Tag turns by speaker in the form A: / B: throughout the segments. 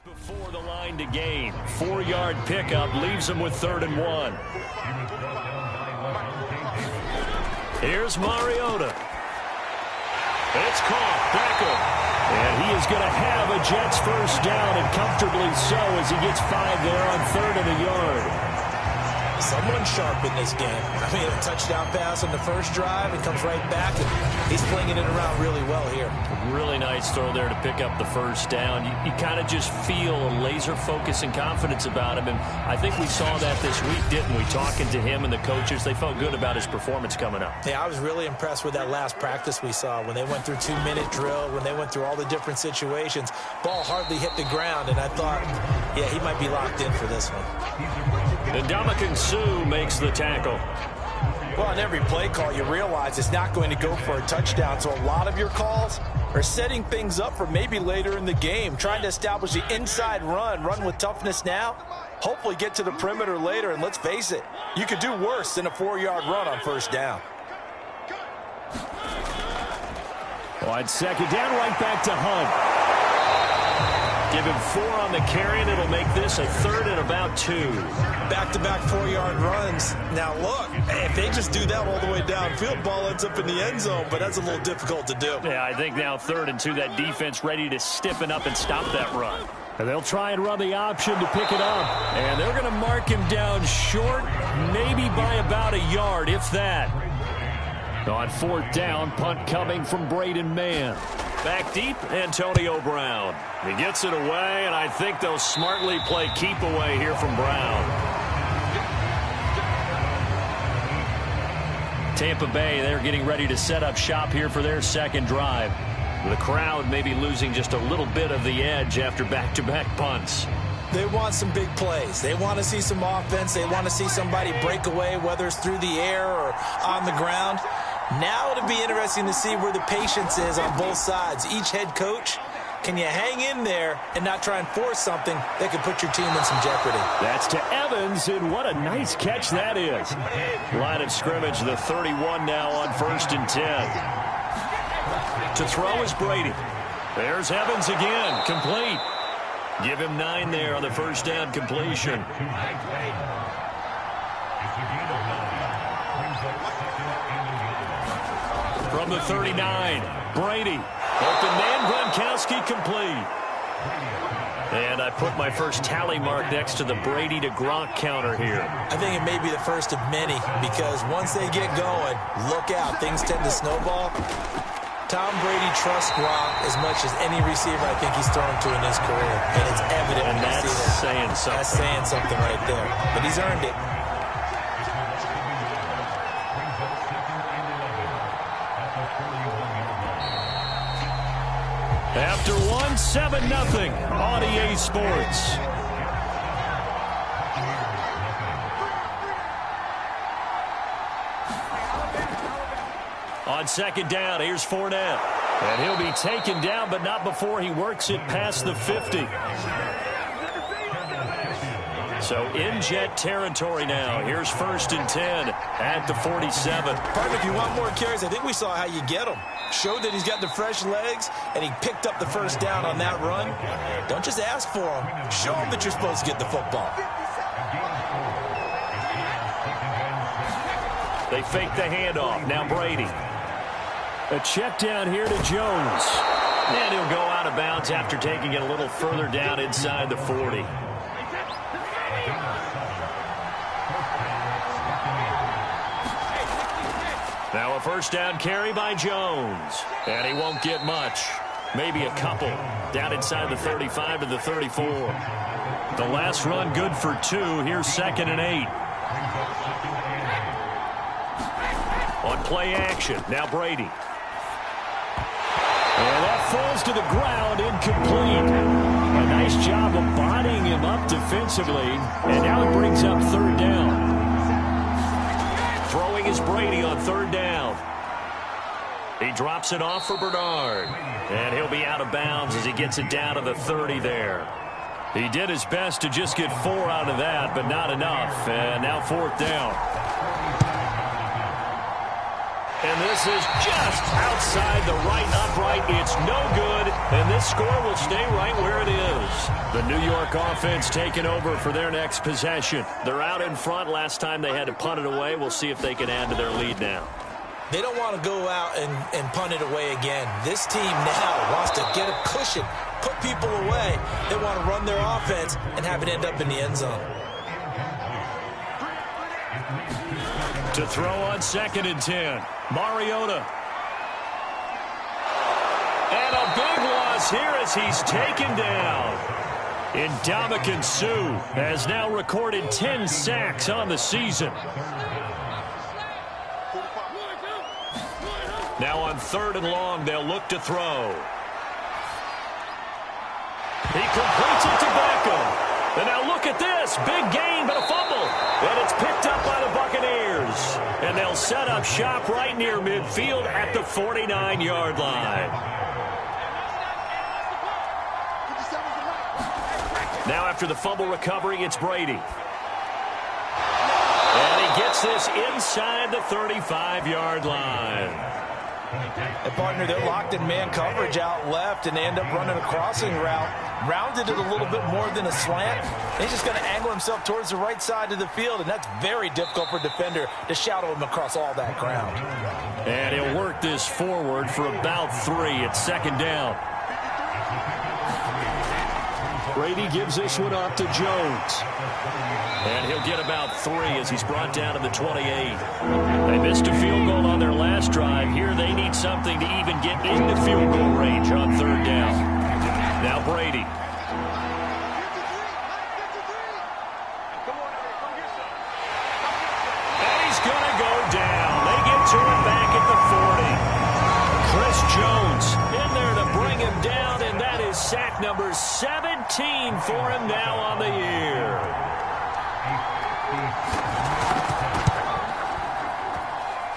A: Before the line to gain, 4-yard pickup leaves him with 3rd and 1. Here's Mariota. It's caught. Beckham. And he is going to have a Jets first down, and comfortably so, as he gets 5 there on 3rd and a yard.
B: Someone sharp in this game. I mean, a touchdown pass on the first drive and comes right back, and he's flinging it around really well here.
A: Really nice throw there to pick up the first down. You kind of just feel a laser focus and confidence about him, and I think we saw that this week, didn't we? Talking to him and the coaches, they felt good about his performance coming up.
B: Yeah, I was really impressed with that last practice we saw when they went through 2-minute drill, when they went through all the different situations. Ball hardly hit the ground, and I thought, yeah, he might be locked in for this one.
A: And Ndamukong Suh makes the tackle.
B: Well, on every play call, you realize it's not going to go for a touchdown, so a lot of your calls are setting things up for maybe later in the game, trying to establish the inside run with toughness now, hopefully get to the perimeter later, and let's face it, you could do worse than a 4-yard run on first down.
A: On second down, right back to Hunt. Give him 4 on the carry, and it'll make this a 3rd and about 2.
B: Back-to-back 4-yard runs. Now, look, if they just do that all the way downfield, ball ends up in the end zone, but that's a little difficult to do.
A: Yeah, I think now 3rd and 2, that defense ready to stiffen up and stop that run. And they'll try and run the option to pick it up. And they're going to mark him down short, maybe by about a yard, if that. On 4th down, punt coming from Braden Mann. Back deep, Antonio Brown. He gets it away, and I think they'll smartly play keep away here from Brown. Tampa Bay, they're getting ready to set up shop here for their second drive. The crowd maybe losing just a little bit of the edge after back-to-back punts.
B: They want some big plays. They want to see some offense. They want to see somebody break away, whether it's through the air or on the ground. Now it'll be interesting to see where the patience is on both sides. Each head coach, can you hang in there and not try and force something that could put your team in some jeopardy?
A: That's to Evans, and what a nice catch that is. Line of scrimmage, the 31 now on 1st and 10. To throw is Brady. There's Evans again, complete. Give him 9 there on the first down completion. From the 39, Brady. Open man, Gronkowski complete. And I put my first tally mark next to the Brady to Gronk counter here.
B: I think it may be the first of many, because once they get going, look out, things tend to snowball. Tom Brady trusts Gronk as much as any receiver I think he's thrown to in his career, and it's evident when you see that.
A: Saying something.
B: That's saying something right there, but he's earned it.
A: After 1, 7-0 on EA Sports. On second down, here's Fournette. And he'll be taken down, but not before he works it past the 50. So in Jet territory now. Here's 1st and 10 at the 47.
B: Partner, if you want more carries, I think we saw how you get them. Showed that he's got the fresh legs, and he picked up the first down on that run. Don't just ask for them. Show them that you're supposed to get the football.
A: They fake the handoff. Now Brady. A check down here to Jones. And he'll go out of bounds after taking it a little further down inside the 40. Now a first down carry by Jones. And he won't get much. Maybe a couple. Down inside the 35 to the 34. The last run good for 2. Here's 2nd and 8. On play action. Now Brady. And that falls to the ground, incomplete. A nice job of bodying him up defensively. And now it brings up 3rd down. Throwing is Brady on 3rd down. He drops it off for Bernard. And he'll be out of bounds as he gets it down to the 30 there. He did his best to just get 4 out of that, but not enough. And now 4th down. And this is just outside the right upright. It's no good, and this score will stay right where it is. The New York offense taking over for their next possession. They're out in front. Last time they had to punt it away. We'll see if they can add to their lead now.
B: They don't want to go out and punt it away again. This team now wants to get a cushion, put people away. They want to run their offense and have it end up in the end zone.
A: To throw on 2nd and 10. Mariota. And a big loss here as he's taken down. Ndamukong Suh has now recorded 10 sacks on the season. Now on 3rd and long, they'll look to throw. He completes it to Beckham. And now look at this. Big gain, but a fumble. And it's picked up by the Buccaneers. And they'll set up shop right near midfield at the 49-yard line. Now after the fumble recovery, it's Brady. And he gets this inside the 35-yard line.
B: And partner, they're locked in man coverage out left, and they end up running a crossing route. Rounded it a little bit more than a slant. He's just going to angle himself towards the right side of the field, and that's very difficult for a defender to shadow him across all that ground.
A: And he'll work this forward for about 3. It's 2nd down. Brady gives this one up to Jones. And he'll get about 3 as he's brought down to the 28. They missed a field goal on their last drive. Here they need something to even get into field goal range on 3rd down. Now Brady. And he's going to go down. They get to it back at the 40. Chris Jones in there to bring him down, and that is sack number 17 for him now on the year.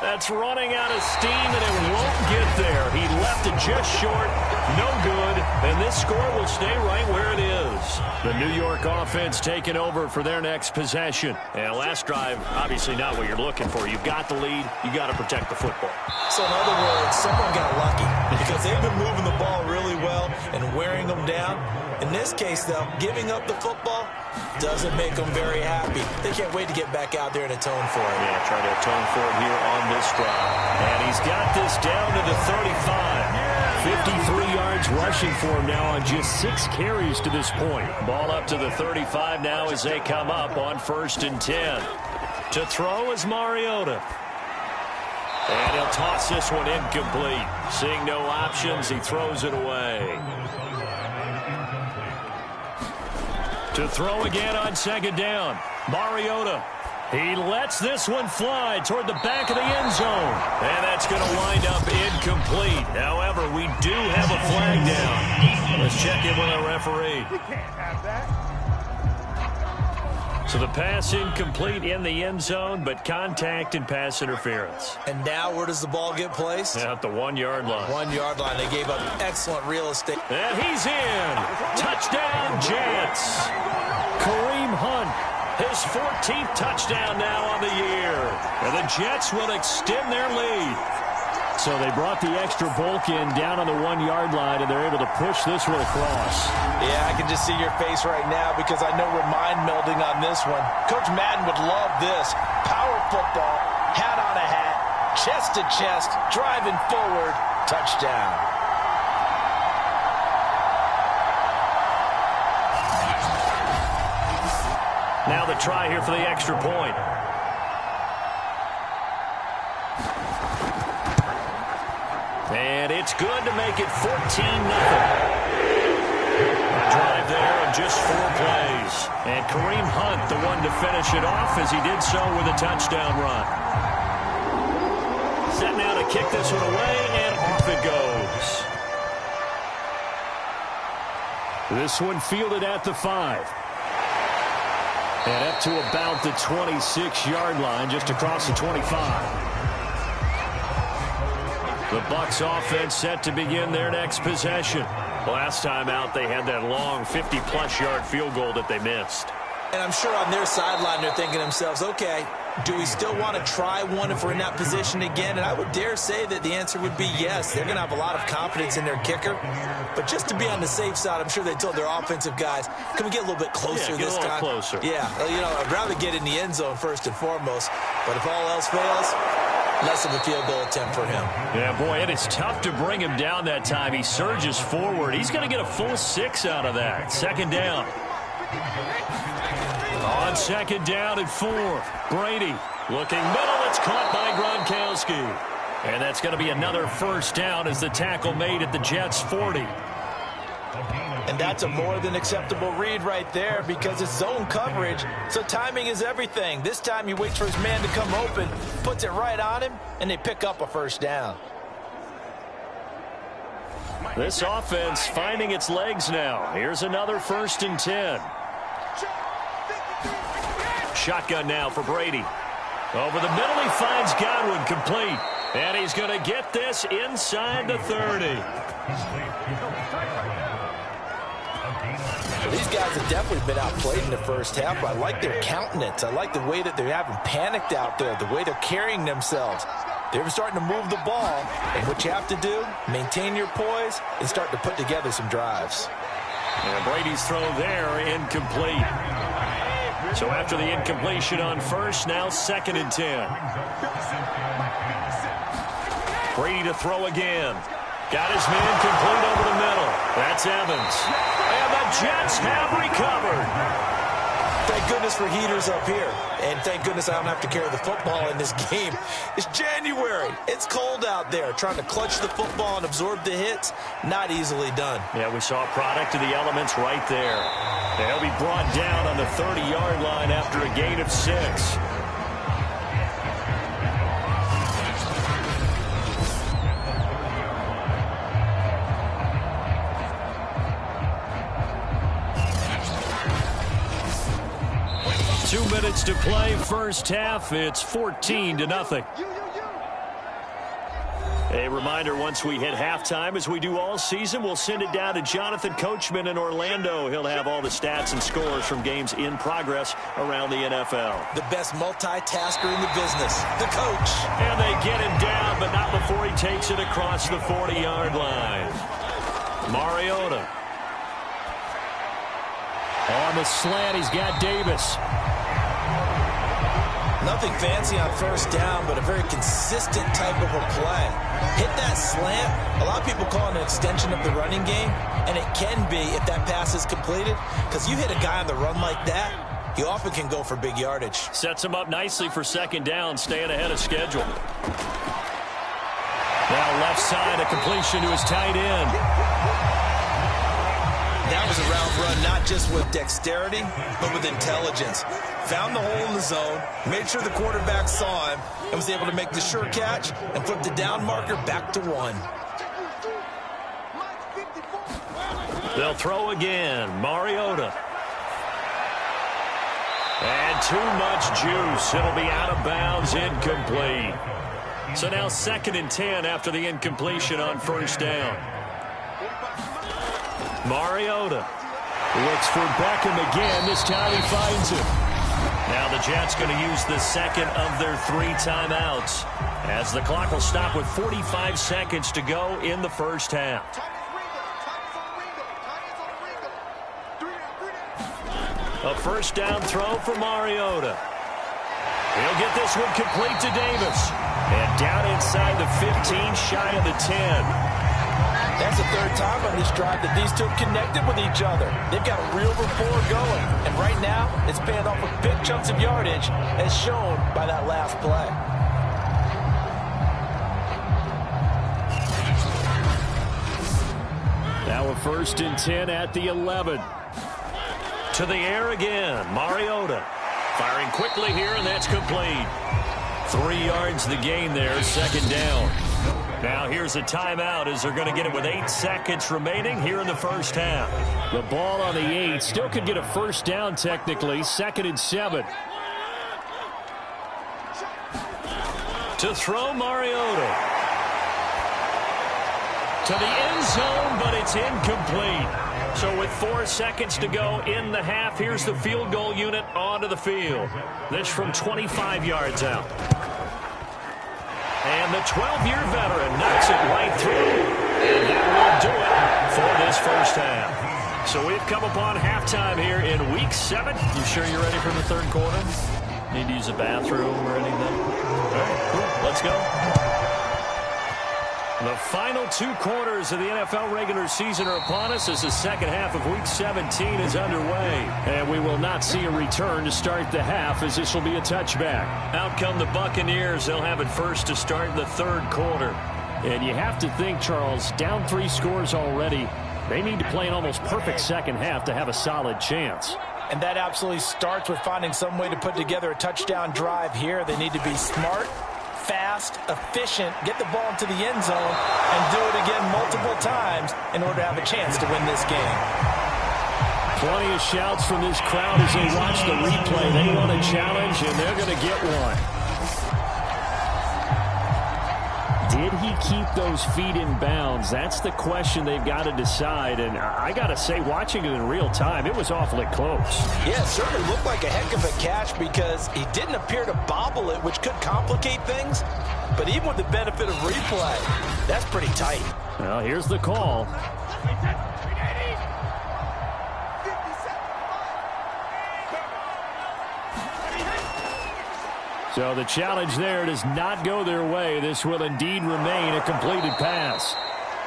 A: That's running out of steam, and it won't get there. He left it just short. No good. And this score will stay right where it is. The New York offense taking over for their next possession. And last drive, obviously not what you're looking for. You've got the lead. You got to protect the football.
B: So in other words, someone got lucky because they've been moving the ball really well and wearing them down. In this case, though, giving up the football doesn't make them very happy. They can't wait to get back out there and atone for it.
A: Yeah, trying to atone for it here on this drive. And he's got this down to the 35. 53 yards rushing for him now on just 6 carries to this point. Ball up to the 35 now as they come up on 1st and 10. To throw is Mariota. And he'll toss this one incomplete. Seeing no options, he throws it away. To throw again on 2nd down. Mariota. He lets this one fly toward the back of the end zone. And that's going to wind up incomplete. However, we do have a flag down. Let's check in with our referee.
C: We can't have that.
A: So the pass incomplete in the end zone, but contact and pass interference.
B: And now where does the ball get placed?
A: At the 1-yard line.
B: 1-yard line. They gave up excellent real estate.
A: And he's in. Touchdown, Jets. Kareem Hunt. His 14th touchdown now on the year. And the Jets will extend their lead. So they brought the extra bulk in down on the 1-yard line, and they're able to push this one across.
B: Yeah, I can just see your face right now because I know we're mind melding on this one. Coach Madden would love this. Power football, hat on a hat, chest to chest, driving forward, touchdown.
A: Now the try here for the extra point. And it's good to make it 14-0. Drive there in just 4 plays. And Kareem Hunt, the one to finish it off as he did so with a touchdown run. Set now to kick this one away, and off it goes. This one fielded at the 5. And up to about the 26-yard line, just across the 25. The Bucs offense set to begin their next possession. Last time out, they had that long 50-plus yard field goal that they missed.
B: And I'm sure on their sideline they're thinking to themselves, okay, Do we still want to try one if we're in that position again? And I would dare say that the answer would be yes. They're going to have a lot of confidence in their kicker. But just to be on the safe side, I'm sure they told their offensive guys, can we get a little bit closer this time?
A: Closer.
B: Yeah, you know, I'd rather get in the end zone first and foremost. But if all else fails, less of a field goal attempt for him.
A: Yeah, boy, it is tough to bring him down that time. He surges forward. He's going to get a full 6 out of that. Second down. On second down and 4. Brady looking middle. It's caught by Gronkowski. And that's going to be another first down as the tackle made at the Jets' 40.
B: And that's a more than acceptable read right there because it's zone coverage, so timing is everything. This time he waits for his man to come open, puts it right on him, and they pick up a first down.
A: This offense finding its legs now. Here's another 1st and 10. Shotgun now for Brady. Over the middle, he finds Godwin, complete. And he's going to get this inside the 30.
B: These guys have definitely been outplayed in the first half, but I like their countenance. I like the way that they haven't panicked out there, the way they're carrying themselves. They're starting to move the ball, and what you have to do, maintain your poise and start to put together some drives.
A: And Brady's throw there, incomplete. So after the incompletion on first, now 2nd and 10. Brady to throw again. Got his man complete over the middle. That's Evans. And the Jets have recovered.
B: Thank goodness for heaters up here. And thank goodness I don't have to carry the football in this game. It's January. It's cold out there. Trying to clutch the football and absorb the hits, not easily done.
A: Yeah, we saw a product of the elements right there. They'll be brought down on the 30-yard line after a gain of 6. Two minutes to play, first half. It's 14-0. A reminder, once we hit halftime, as we do all season, we'll send it down to Jonathan Coachman in Orlando. He'll have all the stats and scores from games in progress around the NFL.
B: The best multitasker in the business, the coach.
A: And they get him down, but not before he takes it across the 40-yard line. Mariota. On the slant, he's got Davis.
B: Nothing fancy on first down, but a very consistent type of a play. Hit that slant. A lot of people call it an extension of the running game, and it can be if that pass is completed, because you hit a guy on the run like that, he often can go for big yardage.
A: Sets him up nicely for second down, staying ahead of schedule. Now left side, a completion to his tight end.
B: That was a route run, not just with dexterity, but with intelligence. Found the hole in the zone, made sure the quarterback saw him, and was able to make the sure catch and flip the down marker back to 1.
A: They'll throw again. Mariota. And too much juice. It'll be out of bounds, incomplete. So now 2nd and 10 after the incompletion on first down. Mariota looks for Beckham again. This time he finds him. Now the Jets going to use the second of their 3 timeouts as the clock will stop with 45 seconds to go in the first half. A first down throw for Mariota. He'll get this one complete to Davis. And down inside the 15, shy of the 10.
B: That's the 3rd time on this drive that these two have connected with each other. They've got a real rapport going. And right now, it's paying off with big chunks of yardage, as shown by that last play.
A: Now a 1st and 10 at the 11. To the air again. Mariota firing quickly here, and that's complete. 3 yards the gain there, second down. Now here's a timeout as they're going to get it with 8 seconds remaining here in the first half. The ball on the 8. Still could get a first down technically. 2nd and 7. To throw Mariota. to the end zone, but it's incomplete. So with 4 seconds to go in the half, here's the field goal unit onto the field. This from 25 yards out. And the 12-year veteran knocks it right through. And that will do it for this first half. So we've come upon halftime here in Week 7. You sure you're ready for the third quarter? Need to use a bathroom or anything? All right, cool. Let's go. The final 2 quarters of the NFL regular season are upon us as the second half of Week 17 is underway. And we will not see a return to start the half, as this will be a touchback. Out come the Buccaneers. They'll have it first to start the third quarter. And you have to think, Charles, down 3 scores already. They need to play an almost perfect second half to have a solid chance.
B: And that absolutely starts with finding some way to put together a touchdown drive here. They need to be smart, fast, efficient, get the ball into the end zone, and do it again multiple times in order to have a chance to win this game.
A: Plenty of shouts from this crowd as they watch the replay. They want a challenge, and they're going to get one. Did he keep those feet in bounds? That's the question they've got to decide. And I got to say, watching it in real time, it was awfully close.
B: Yeah, it certainly looked like a heck of a catch because he didn't appear to bobble it, which could complicate things. But even with the benefit of replay, that's pretty tight.
A: Well, here's the call. So the challenge there does not go their way. This will indeed remain a completed pass.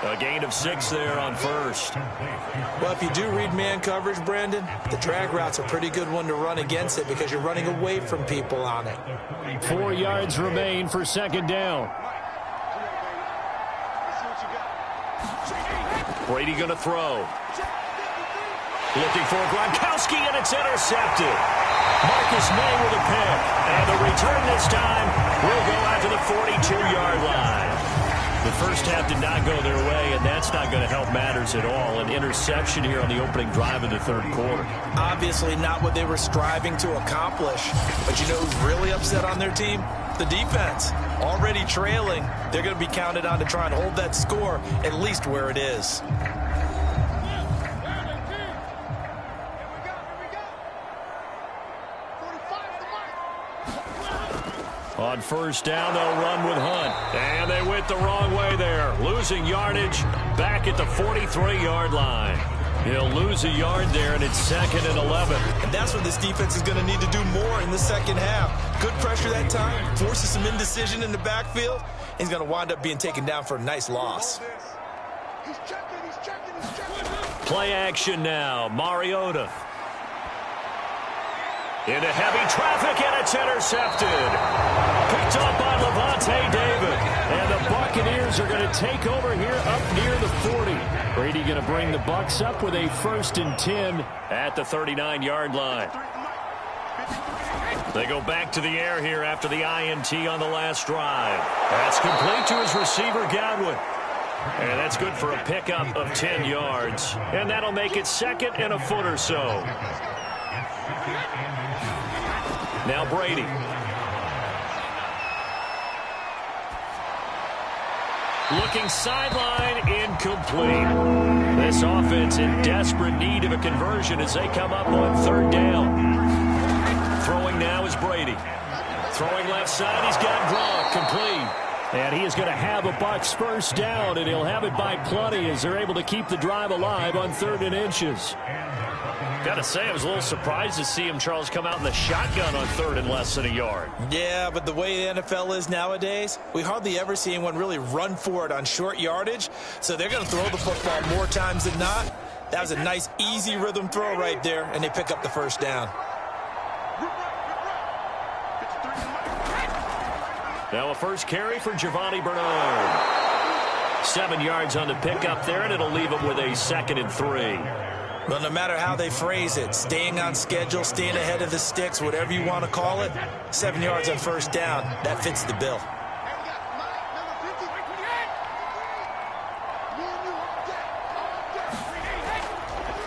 A: A gain of 6 there on first.
B: Well, if you do read man coverage, Brandon, the drag route's a pretty good one to run against it because you're running away from people on it.
A: 4 yards remain for second down. Brady going to throw. Looking for Gronkowski, and it's intercepted. Marcus May with a pick. And the return this time will go out to the 42-yard line. The first half did not go their way, and that's not going to help matters at all. An interception here on the opening drive of the third quarter.
B: Obviously not what they were striving to accomplish. But you know who's really upset on their team? The defense. Already trailing. They're going to be counted on to try and hold that score at least where it is.
A: On first down, they'll run with Hunt. And they went the wrong way there. Losing yardage back at the 43-yard line. He'll lose a yard there, and it's 2nd and 11.
B: And that's what this defense is going to need to do more in the second half. Good pressure that time. Forces some indecision in the backfield. He's going to wind up being taken down for a nice loss.
A: Play action now. Mariota. Into heavy traffic, and it's intercepted. Picked up by Levante David. And the Buccaneers are going to take over here up near the 40. Brady going to bring the Bucs up with a 1st and 10 at the 39-yard line. They go back to the air here after the INT on the last drive. That's complete to his receiver, Godwin. And that's good for a pickup of 10 yards. And that'll make it 2nd and a foot or so. Now Brady. Looking sideline, incomplete. This offense in desperate need of a conversion as they come up on 3rd down. Throwing now is Brady. Throwing left side, he's got Gronk, complete. And he is going to have a Bucs first down, and he'll have it by plenty as they're able to keep the drive alive on 3rd and inches. Got to say, I was a little surprised to see him, Charles, come out in the shotgun on 3rd and less than a yard. Yeah, but the way the NFL is nowadays, we hardly ever see anyone really run for it on short yardage. So they're going to throw the football more times than not. That was a nice, easy rhythm throw right there, and they pick up the first down. Now a first carry for Giovanni Bernard. 7 yards on the pickup there, and it'll leave him with a 2nd and 3. Well, no matter how they phrase it, staying on schedule, staying ahead of the sticks, whatever you want to call it, 7 yards on first down, that fits the bill.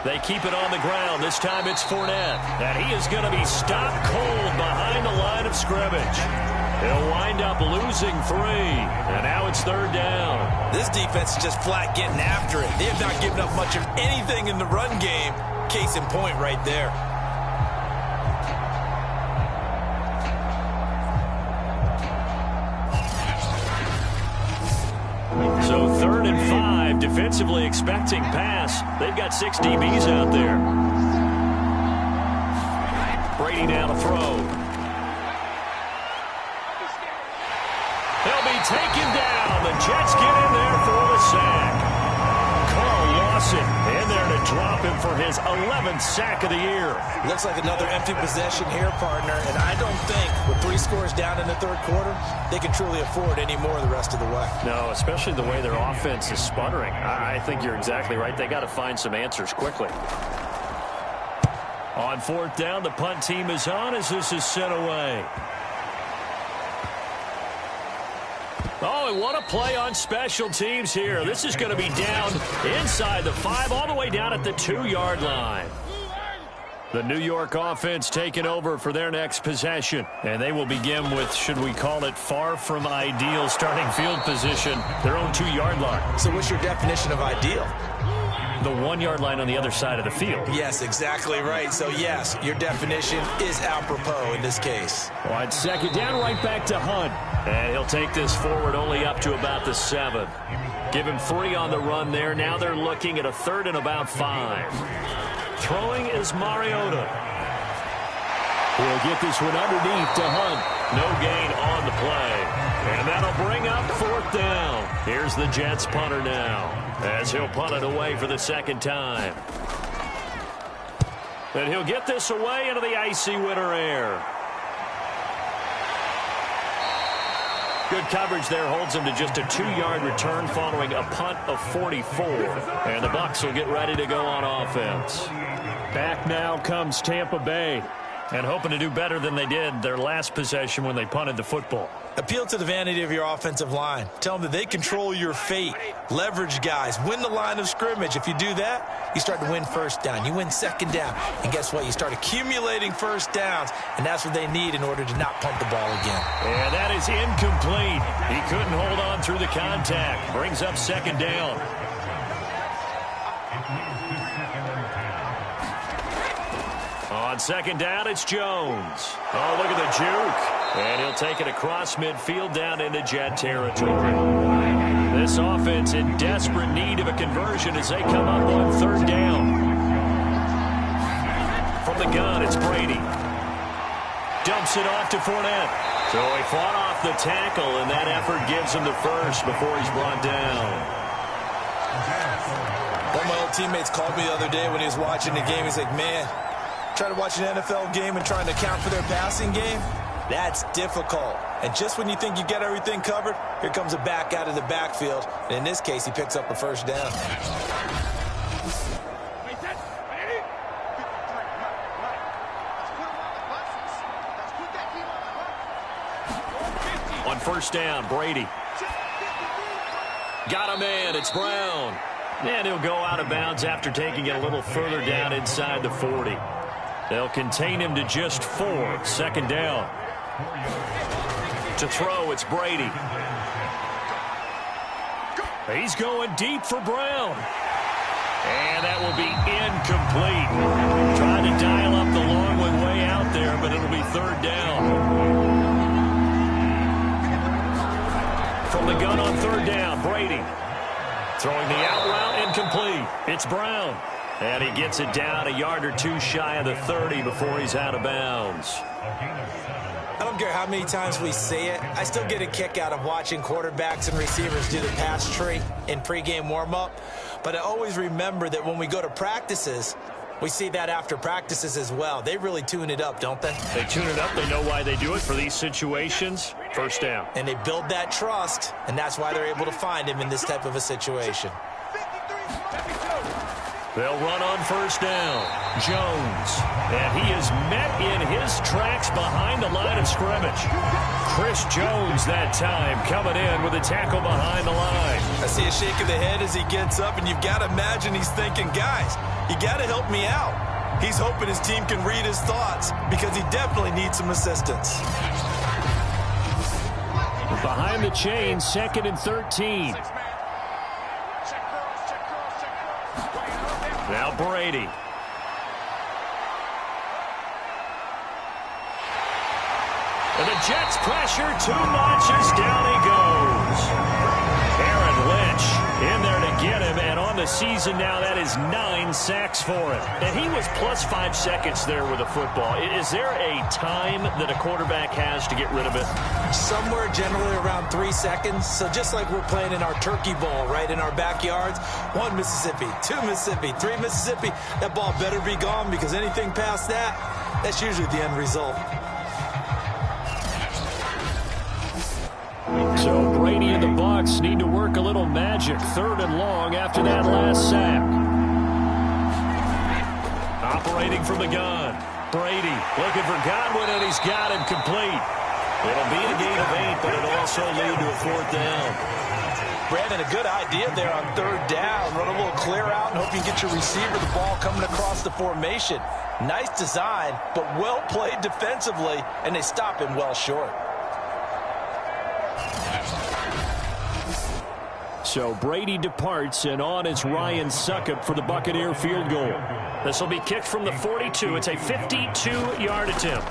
A: They keep it on the ground. This time it's Fournette. And he is going to be stopped cold behind the line of of scrimmage. They'll wind up losing 3, and now it's 3rd down.
B: This defense is just flat getting after it. They have not given up much of anything in the run game. Case in point right there.
A: So 3rd and 5, defensively expecting pass. They've got 6 DBs out there. Brady now to throw. They'll be taken down. The Jets get in there for the sack. Carl Lawson in there to drop him for his 11th sack of the year.
B: Looks like another empty possession here, partner, and I don't think with 3 scores down in the 3rd quarter, they can truly afford any more the rest of the way.
A: No, especially the way their offense is sputtering. I think you're exactly right. They got to find some answers quickly. On 4th down, the punt team is on as this is sent away. Oh, and what a play on special teams here. This is going to be down inside the 5, all the way down at the 2-yard line. The New York offense taking over for their next possession. And they will begin with, should we call it, far from ideal starting field position, their own 2-yard line.
B: So what's your definition of ideal?
A: The 1-yard line on the other side of the field.
B: Yes, exactly right. So, yes, your definition is apropos in this case.
A: On 2nd down, right back to Hunt. And he'll take this forward only up to about the 7. Give him 3 on the run there. Now they're looking at a 3rd and about 5. Throwing is Mariota. He'll get this one underneath to Hunt. No gain on the play. And that'll bring up 4th down. Here's the Jets punter now, as he'll punt it away for the 2nd time. And he'll get this away into the icy winter air. Good coverage there holds him to just a 2-yard return following a punt of 44. And the Bucs will get ready to go on offense. Back now comes Tampa Bay, and hoping to do better than they did their last possession when they punted the football.
B: Appeal to the vanity of your offensive line. Tell them that they control your fate. Leverage guys. Win the line of scrimmage. If you do that, you start to win 1st down. You win 2nd down. And guess what? You start accumulating 1st downs, and that's what they need in order to not punt the ball again.
A: And that is incomplete. He couldn't hold on through the contact. Brings up 2nd down. On 2nd down, it's Jones. Oh, look at the juke. And he'll take it across midfield down into Jet territory. This offense in desperate need of a conversion as they come up on 3rd down. From the gun, it's Brady. Dumps it off to Fournette. So he fought off the tackle, and that effort gives him the 1st before he's brought down.
B: One of my old teammates called me the other day when he was watching the game. He's like, man, try to watch an NFL game and trying to account for their passing game? That's difficult. And just when you think you get everything covered, here comes a back out of the backfield. And in this case, he picks up a 1st down.
A: On 1st down, Brady. Got a man, it's Brown. And he'll go out of bounds after taking it a little further down inside the 40. They'll contain him to just 4. 2nd down. To throw, it's Brady. He's going deep for Brown. And that will be incomplete. Trying to dial up the long one way out there, but it'll be 3rd down. From the gun on 3rd down, Brady. Throwing the out route, incomplete. It's Brown. And he gets it down a yard or 2 shy of the 30 before he's out of bounds.
B: I don't care how many times we say it, I still get a kick out of watching quarterbacks and receivers do the pass tree in pregame warm-up. But I always remember that when we go to practices, we see that after practices as well. They really tune it up, don't they?
A: They tune it up. They know why they do it for these situations. 1st down.
B: And they build that trust, and that's why they're able to find him in this type of a situation.
A: They'll run on 1st down. Jones. And he is met in his tracks behind the line of scrimmage. Chris Jones that time coming in with a tackle behind the line.
B: I see a shake of the head as he gets up, and you've got to imagine he's thinking, guys, you got to help me out. He's hoping his team can read his thoughts because he definitely needs some assistance.
A: Behind the chain, 2nd and 13. Now Brady. And the Jets pressure too much as down he goes. Aaron Lynch in there to get him, and on the season now that is 9 sacks for him. And he was plus 5 seconds there with the football. Is there a time that a quarterback has to get rid of it?
B: Somewhere generally around 3 seconds. So just like we're playing in our turkey bowl, right, in our backyards, 1 Mississippi, 2 Mississippi, 3 Mississippi, that ball better be gone because anything past that, that's usually the end result.
A: So Brady and the Bucs need to work a little magic. 3rd and long after that last sack. Operating from the gun. Brady looking for Godwin, and he's got him complete. It'll be a gain of 8, but it'll also lead to a 4th down.
B: Brandon, a good idea there on 3rd down. Run a little clear out and hope you get your receiver the ball coming across the formation. Nice design, but well played defensively, and they stop him well short.
A: So Brady departs, and on is Ryan Succop for the Buccaneer field goal. This will be kicked from the 42. It's a 52-yard attempt.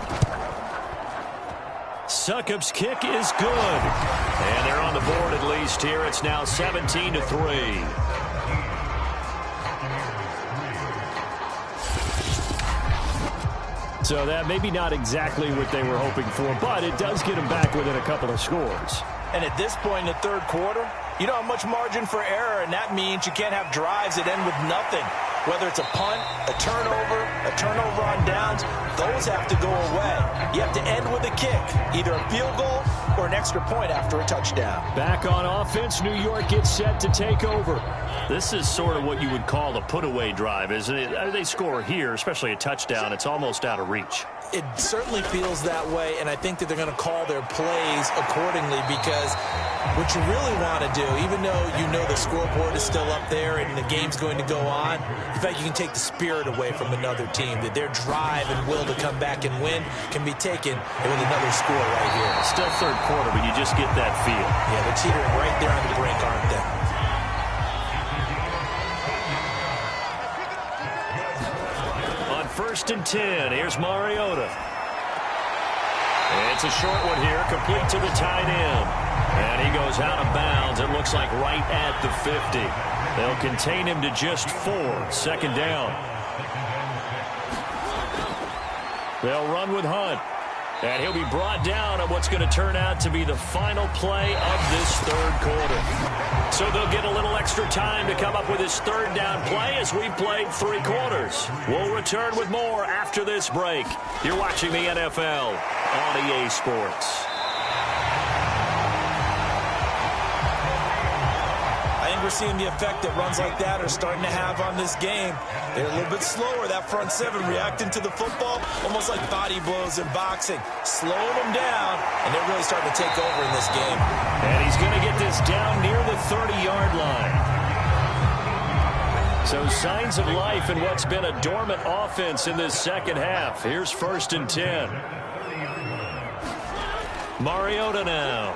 A: Succop's kick is good. And they're on the board at least here. It's now 17-3. So that maybe not exactly what they were hoping for, but it does get them back within a couple of scores.
B: And at this point in the 3rd quarter, you don't have much margin for error, and that means you can't have drives that end with nothing. Whether it's a punt, a turnover on downs, those have to go away. You have to end with a kick, either a field goal or an extra point after a touchdown.
A: Back on offense, New York gets set to take over. This is sort of what you would call a put-away drive, isn't it? They score here, especially a touchdown. It's almost out of reach.
B: It certainly feels that way, and I think that they're going to call their plays accordingly because what you really want to do, even though you know the scoreboard is still up there and the game's going to go on, in fact, you can take the spirit away from another team, that their drive and will to come back and win can be taken with another score right here.
A: Still 3rd quarter, but you just get that feel.
B: Yeah, they're teetering right there on the brink, aren't they?
A: On 1st and 10, here's Mariota. It's a short one here, complete to the tight end. And he goes out of bounds, it looks like right at the 50. They'll contain him to just 4, 2nd down. They'll run with Hunt. And he'll be brought down at what's going to turn out to be the final play of this 3rd quarter. So they'll get a little extra time to come up with his 3rd down play as we played 3 quarters. We'll return with more after this break. You're watching the NFL on EA Sports.
B: We're seeing the effect that runs like that are starting to have on this game. They're a little bit slower, that front 7, reacting to the football, almost like body blows in boxing, slowing them down, and they're really starting to take over in this game.
A: And he's going to get this down near the 30-yard line. So signs of life in what's been a dormant offense in this 2nd half. Here's 1st and 10. Mariota now.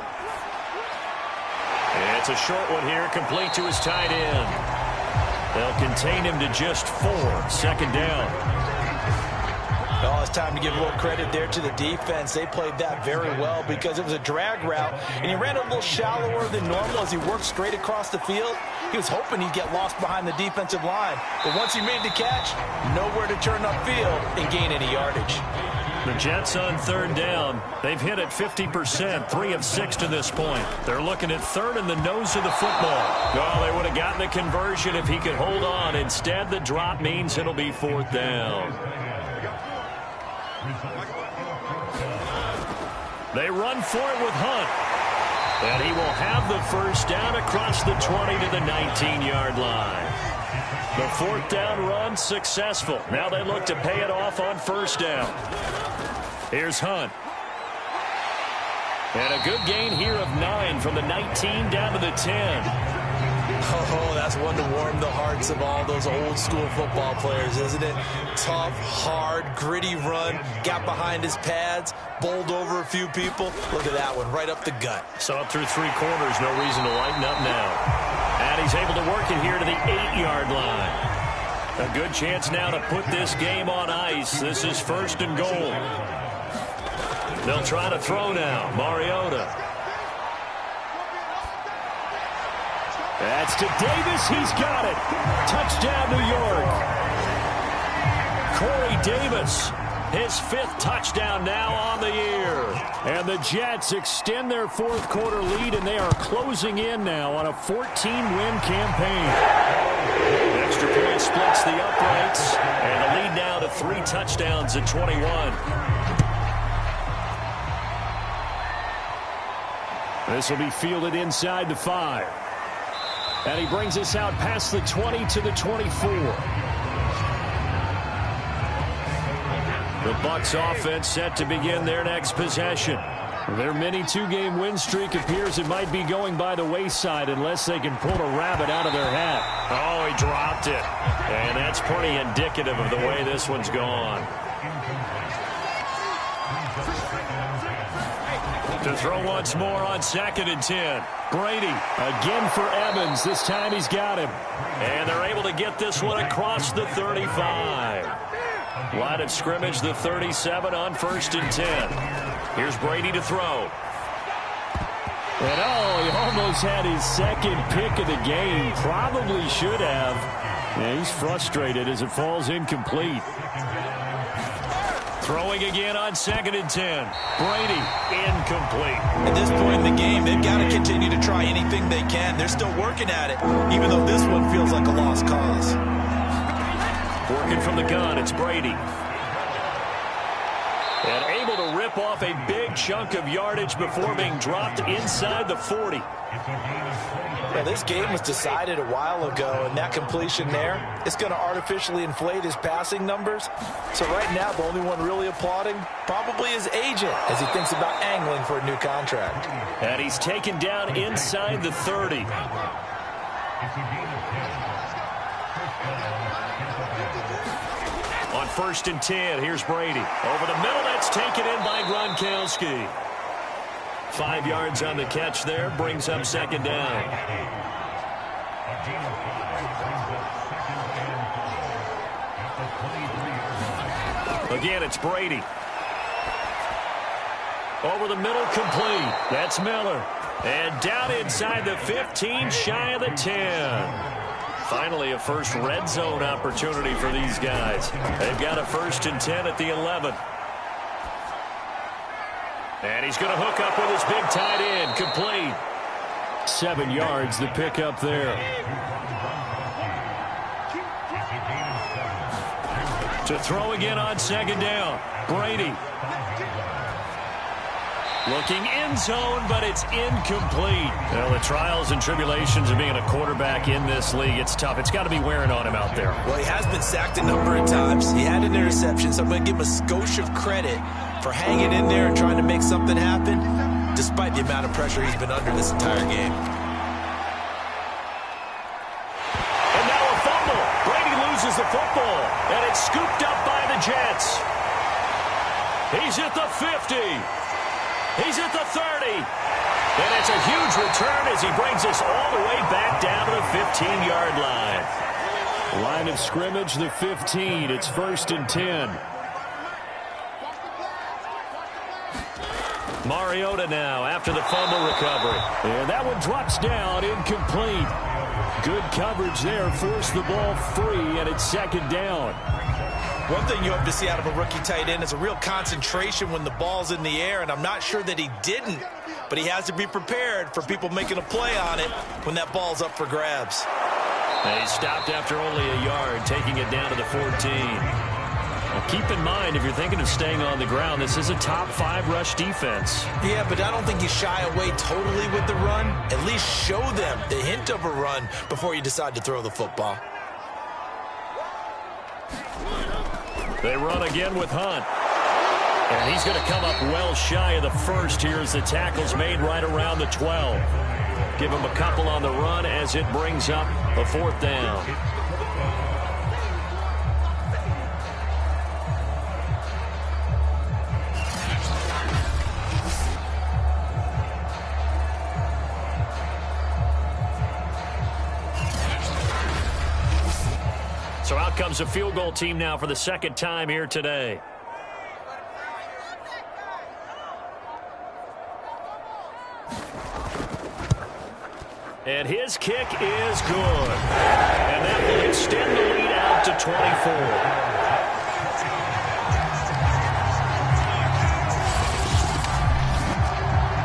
A: It's a short one here, complete to his tight end. They'll contain him to just 4, 2nd down.
B: Oh, it's time to give a little credit there to the defense. They played that very well because it was a drag route, and he ran a little shallower than normal as he worked straight across the field. He was hoping he'd get lost behind the defensive line, but once he made the catch, nowhere to turn upfield and gain any yardage.
A: The Jets on 3rd down. They've hit it 50%, 3 of 6 to this point. They're looking at 3rd in the nose of the football. Oh, they would have gotten the conversion if he could hold on. Instead, the drop means it'll be 4th down. They run for it with Hunt. And he will have the 1st down across the 20 to the 19-yard line. The 4th down run successful. Now they look to pay it off on 1st down. Here's Hunt. And a good gain here of 9 from the 19 down to the 10.
B: Oh, that's one to warm the hearts of all those old school football players, isn't it? Tough, hard, gritty run, got behind his pads, bowled over a few people. Look at that one, right up the gut.
A: So up through 3 quarters, no reason to lighten up now. And he's able to work it here to the 8-yard line. A good chance now to put this game on ice. This is 1st and goal. They'll try to throw now. Mariota. That's to Davis. He's got it. Touchdown, New York. Corey Davis, his 5th touchdown now on the year. And the Jets extend their 4th quarter lead, and they are closing in now on a 14-win campaign. The extra point splits the uprights, and the lead now to 3 touchdowns at 21. This will be fielded inside the 5. And he brings us out past the 20 to the 24. The Bucs offense set to begin their next possession. Their mini 2-game win streak appears it might be going by the wayside unless they can pull a rabbit out of their hat. Oh, he dropped it. And that's pretty indicative of the way this one's gone. To throw once more on 2nd and 10. Brady again for Evans. This time he's got him. And they're able to get this one across the 35. Line of scrimmage, the 37 on 1st and 10. Here's Brady to throw. And he almost had his 2nd pick of the game. Probably should have. Yeah, he's frustrated as it falls incomplete. Throwing again on 2nd and 10. Brady, incomplete.
B: At this point in the game, they've got to continue to try anything they can. They're still working at it, even though this one feels like a lost cause.
A: Working from the gun, it's Brady. And able to rip off a big chunk of yardage before being dropped inside the 40.
B: Well, this game was decided a while ago, and that completion there is going to artificially inflate his passing numbers. So right now, the only one really applauding probably his agent as he thinks about angling for a new contract.
A: And he's taken down inside the 30. On 1st and 10, here's Brady. Over the middle, that's taken in by Gronkowski. 5 yards on the catch there, brings up 2nd down. Again, it's Brady. Over the middle, complete. That's Miller. And down inside the 15, shy of the 10. Finally, a first red zone opportunity for these guys. They've got a 1st and 10 at the 11. And he's going to hook up with his big tight end. Complete. 7 yards, the pickup there. To throw again on 2nd down. Brady. Looking end zone, but it's incomplete. Well, the trials and tribulations of being a quarterback in this league, it's tough. It's got to be wearing on him out there.
B: Well, he has been sacked a number of times. He had an interception, so I'm going to give him a skosh of credit for hanging in there and trying to make something happen, despite the amount of pressure he's been under this entire game.
A: And now a fumble. Brady loses the football, and it's scooped up by the Jets. He's at the 50. He's at the 30. And it's a huge return as he brings us all the way back down to the 15-yard line. Line of scrimmage, the 15. It's 1st and 10. Mariota now after the fumble recovery. And that one drops down, incomplete. Good coverage there, forced the ball free, and it's 2nd down.
B: One thing you hope to see out of a rookie tight end is a real concentration when the ball's in the air, and I'm not sure that he didn't, but he has to be prepared for people making a play on it when that ball's up for grabs.
A: And he stopped after only a yard, taking it down to the 14. Well, keep in mind, if you're thinking of staying on the ground, this is a top 5 rush defense.
B: Yeah, but I don't think you shy away totally with the run. At least show them the hint of a run before you decide to throw the football.
A: They run again with Hunt. And he's going to come up well shy of the first here as the tackle's made right around the 12. Give him a couple on the run as it brings up a 4th down. So out comes a field goal team now for the 2nd time here today. And his kick is good. And that will extend the lead out to 24.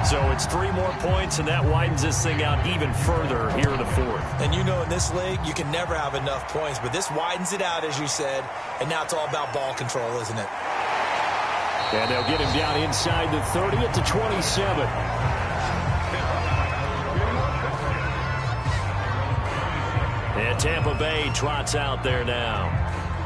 A: So it's 3 more points, and that widens this thing out even further here in the 4th.
B: And you know in this league, you can never have enough points, but this widens it out, as you said, and now it's all about ball control, isn't it?
A: And they'll get him down inside the 30 at the 27. And Tampa Bay trots out there now.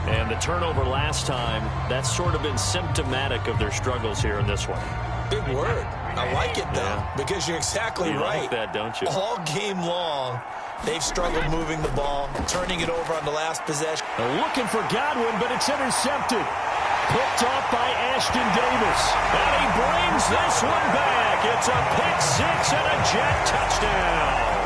A: And the turnover last time, that's sort of been symptomatic of their struggles here in this one.
B: Big word. I like it, though, because you're exactly right.
A: You like that, don't you?
B: All game long, they've struggled moving the ball, turning it over on the last possession.
A: Looking for Godwin, but it's intercepted. Picked off by Ashton Davis. And he brings this one back. It's a pick-6 and a Jet touchdown.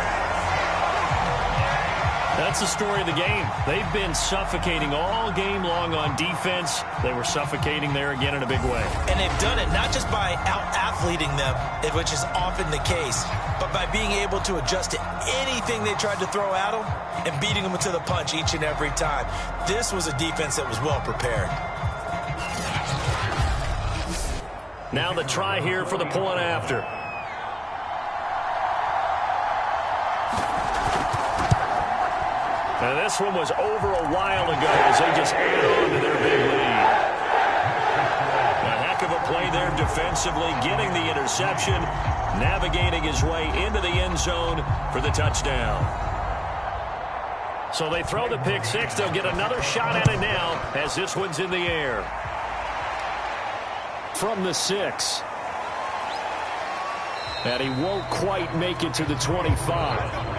A: That's the story of the game. They've been suffocating all game long on defense. They were suffocating there again in a big way.
B: And they've done it not just by out-athleting them, which is often the case, but by being able to adjust to anything they tried to throw at them and beating them to the punch each and every time. This was a defense that was well prepared.
A: Now the try here for the point after. And this one was over a while ago as they just add on to their big lead. A heck of a play there defensively, getting the interception, navigating his way into the end zone for the touchdown. So they throw the pick-6. They'll get another shot at it now as this one's in the air. From the 6. And he won't quite make it to the 25.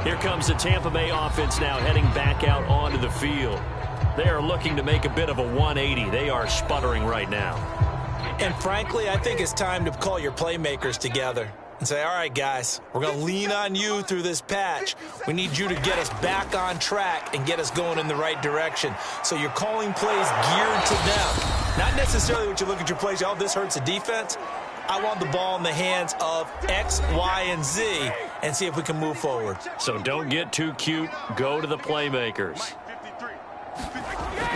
A: Here comes the Tampa Bay offense now heading back out onto the field. They are looking to make a bit of a 180. They are sputtering right now.
B: And frankly, I think it's time to call your playmakers together and say, all right, guys, we're going to lean on you through this patch. We need you to get us back on track and get us going in the right direction. So you're calling plays geared to them. Not necessarily what you look at your plays, oh, this hurts the defense. I want the ball in the hands of X, Y, and Z and see if we can move forward.
A: So don't get too cute. Go to the playmakers.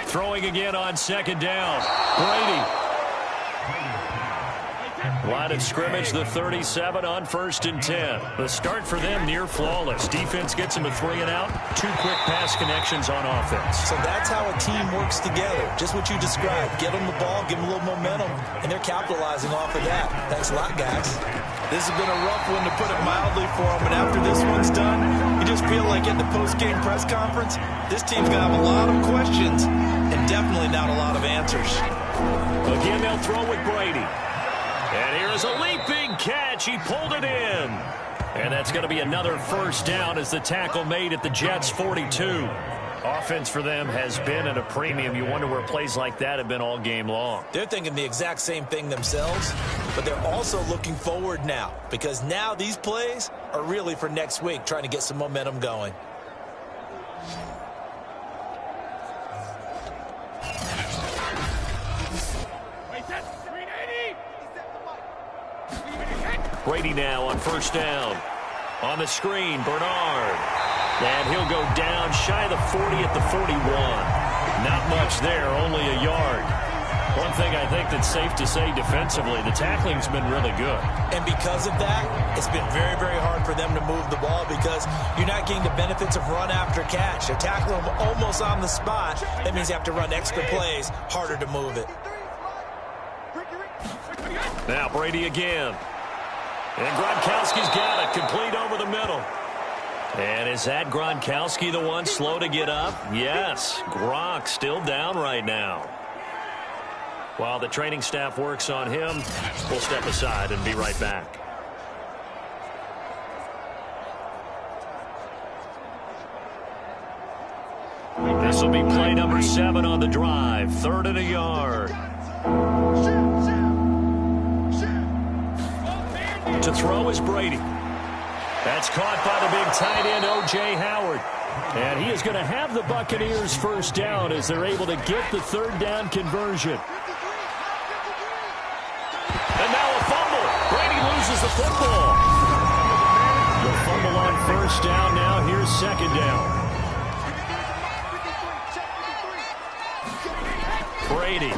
A: Throwing again on 2nd down. Brady. Line of scrimmage, the 37 on 1st and 10. The start for them near flawless. Defense gets them a 3 and out. 2 quick pass connections on offense.
B: So that's how a team works together. Just what you described. Get them the ball, give them a little momentum, and they're capitalizing off of that. Thanks a lot, guys. This has been a rough one, to put it mildly, for them. But after this one's done, you just feel like at the post-game press conference, this team's going to have a lot of questions and definitely not a lot of answers.
A: Again, they'll throw with Brady. And here's a leaping catch. He pulled it in. And that's going to be another 1st down as the tackle made at the Jets' 42. Offense for them has been at a premium. You wonder where plays like that have been all game long.
B: They're thinking the exact same thing themselves, but they're also looking forward now, because now these plays are really for next week, trying to get some momentum going.
A: Brady now on 1st down. On the screen, Bernard. And he'll go down shy of the 40 at the 41. Not much there, only a yard. One thing I think that's safe to say defensively, the tackling's been really good.
B: And because of that, it's been very, very hard for them to move the ball, because you're not getting the benefits of run after catch. They're tackling them almost on the spot. That means you have to run extra plays, harder to move it.
A: Now Brady again. And Gronkowski's got it, complete over the middle. And is that Gronkowski the one slow to get up? Yes, Gronk still down right now. While the training staff works on him, we'll step aside and be right back. This will be play number 7 on the drive. 3rd and a yard. To throw is Brady. That's caught by the big tight end, O.J. Howard. And he is going to have the Buccaneers first down as they're able to get the 3rd down conversion. And now a fumble. Brady loses the football. The fumble on first down now. Here's 2nd down. Brady.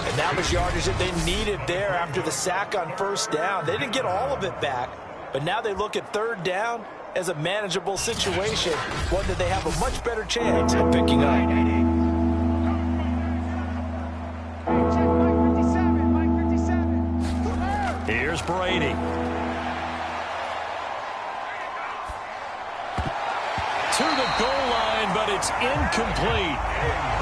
B: And that was yardage that they needed there after the sack on first down. They didn't get all of it back, but now they look at 3rd down as a manageable situation, one that they have a much better chance of picking up.
A: Here's Brady. To the goal line, but it's incomplete.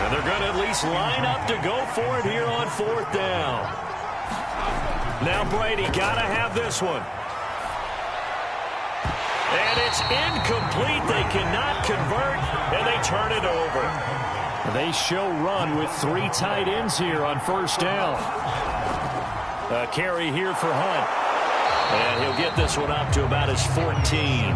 A: And they're going to at least line up to go for it here on 4th down. Now Brady got to have this one. And it's incomplete. They cannot convert, and they turn it over. They show run with 3 tight ends here on first down. A carry here for Hunt. And he'll get this one up to about his 14.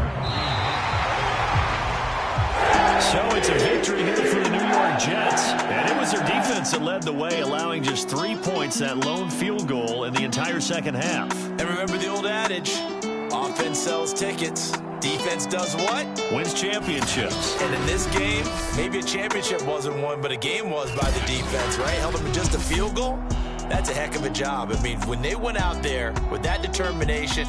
A: So it's a victory here for the New York Jets. And it was their defense that led the way, allowing just 3 points, that lone field goal in the entire second half.
B: And remember the old adage, offense sells tickets. Defense does what?
A: Wins championships.
B: And in this game, maybe a championship wasn't won, but a game was by the defense, right? Held them to just a field goal. That's a heck of a job. I mean, when they went out there with that determination,